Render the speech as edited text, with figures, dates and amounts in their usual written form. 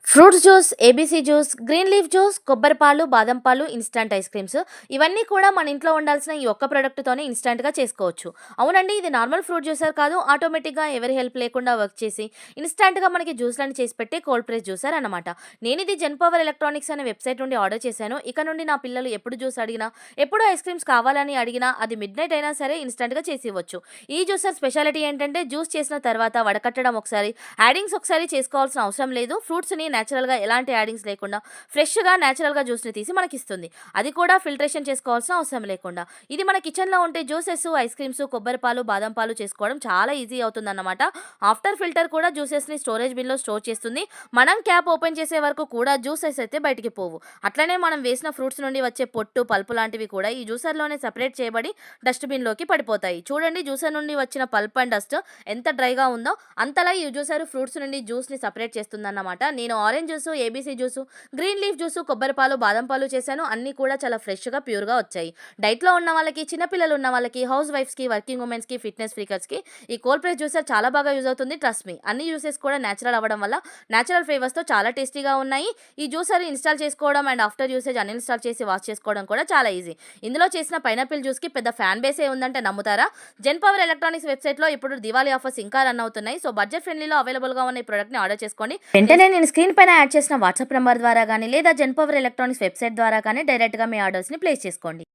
Fruits juice, ABC juice, green leaf juice, కొబ్బరి పాలు, బాదం పాలు, ఇన్‌స్టంట్ ఐస్ క్రీమ్స్ ఇవన్నీ కూడా మన ఇంట్లో ఉండాల్సిన ఈ ఒక్క ప్రొడక్ట్‌తోనే ఇన్‌స్టంట్‌గా చేసుకోవచ్చు. అవునండి. ఇది నార్మల్ ఫ్రూట్ జ్యూసర్ కాదు. ఆటోమేటిక్‌గా ఎవరి హెల్ప్ లేకుండా వర్క్ చేసి ఇన్‌స్టంట్‌గా మనకి జ్యూస్‌లని చేసి పెట్టే కోల్డ్ ప్రెస్ జ్యూసర్ అన్నమాట. నేనిది జెన్‌పవర్ ఎలక్ట్రానిక్స్ అనే వెబ్‌సైట్ నుండి ఆర్డర్ చేశాను. ఇక నుండి నా పిల్లలు ఎప్పుడు జ్యూస్ అడిగినా, ఎప్పుడు ఐస్ క్రీమ్స్ కావాలని అడిగినా అది మిడ్‌నైట్ అయినా సరే ఇన్‌స్టంట్‌గా చేసివ్వచ్చు. ఈ జ్యూసర్ స్పెషాలిటీ ఏంటంటే జ్యూస్ చేసిన తర్వాత వడకట్టడం ఒకసారి, యాడింగ్స్ ఒకసారి చేసుకోవాల్సిన అవసరం లేదు. ఫ్రూట్స్‌ని నేచురల్‌గా ఎలాంటి యాడింగ్స్ లేకుండా ఫ్రెష్‌గా నేచురల్‌గా జ్యూస్‌ని తీసి మనకిస్తుంది. అది కూడా ఫిల్ట్రేషన్ చేసుకోవాల్సిన అవసరం లేకుండా. ఇది మన కిచెన్‌లో ఉంటే జ్యూసెస్, ఐస్ క్రీమ్స్, కొబ్బరి పాలు, బాదం పాలు చేసుకోవడం చాలా ఈజీ అవుతుందన్నమాట. ఆఫ్టర్ ఫిల్టర్ కూడా జ్యూసెస్‌ని స్టోరేజ్ బిన్‌లో స్టోర్ చేస్తుంది. మనం క్యాప్ ఓపెన్ చేసే వరకు కూడా జ్యూసెస్ అయితే బయటికి పోవు. అట్లనే మనం వేసిన ఫ్రూట్స్ నుండి వచ్చే పొట్టు, పల్పు లాంటివి కూడా ఈ జ్యూసర్‌లోనే సెపరేట్ చేయబడి డస్ట్‌బిన్‌లోకి పడిపోతాయి. చూడండి జ్యూసర్ నుండి వచ్చిన పల్ప్ అండ్ డస్ట్ ఎంత డ్రైగా ఉందో అంతలా ఈ జ్యూసర్ ఫ్రూట్స్ నుండి జ్యూస్‌ని సెపరేట్ చేస్తుందన్నమాట. నేను orange juice, ABC juice, green leaf juice, కొబ్బరి పాలు, బాదం పాలు చేశాను. అన్నీ కూడా చాలా ఫ్రెష్‌గా, ప్యూర్‌గా వచ్చాయి. డైట్‌లో ఉన్న వాళ్ళకి, చిన్న పిల్లలు ఉన్న వాళ్ళకి, హౌస్ వైఫ్స్‌కి, వర్కింగ్ వుమెన్స్‌కి, ఫిట్‌నెస్ ఫ్రీకర్స్‌కి ఈ కోల్డ్ ప్రెస్ జ్యూసర్ చాలా బాగా యూజ్ అవుతుంది. Trust me. అన్ని జ్యూసెస్ కూడా నేచురల్ అవ్వడం వల్ల నేచురల్ ఫ్లేవర్స్‌తో చాలా టేస్టీగా ఉన్నాయి. ఈ జ్యూసర్ ఇన్‌స్టాల్ చేసుకోవడం అండ్ ఆఫ్టర్ యూసేజ్ అన్‌ఇన్‌స్టాల్ చేసి వాష్ చేసుకోవడం కూడా చాలా ఈజీ. ఇందులో చేసిన పైనాపిల్ జ్యూస్‌కి పెద్ద ఫ్యాన్ బేసే ఉందంటే నమ్ముతారా? జెన్ పవర్ ఎలక్ట్రానిక్స్ వెబ్‌సైట్‌లో ఇప్పుడు దివాళీ ఆఫర్స్ ఇంకా రన్ అవుతున్నాయి. సో, బడ్జెట్ ఫ్రెండ్లీలో అవైలబుల్‌గా ఉన్న ఈ ప్రొడక్ట్‌ని ఆర్డర్ చేసుకోండి. వెంటనే నేను స్క్రీన్ పైన యాడ్ చేసిన వాట్సాప్ నంబర్ ద్వారా గానీ, లేదా జెన్ పవర్ ఎలక్ట్రానిక్స్ వెబ్‌సైట్ ద్వారా కానీ డైరెక్ట్‌గా మీ ఆర్డర్స్‌ని ప్లేస్ చేసుకోండి.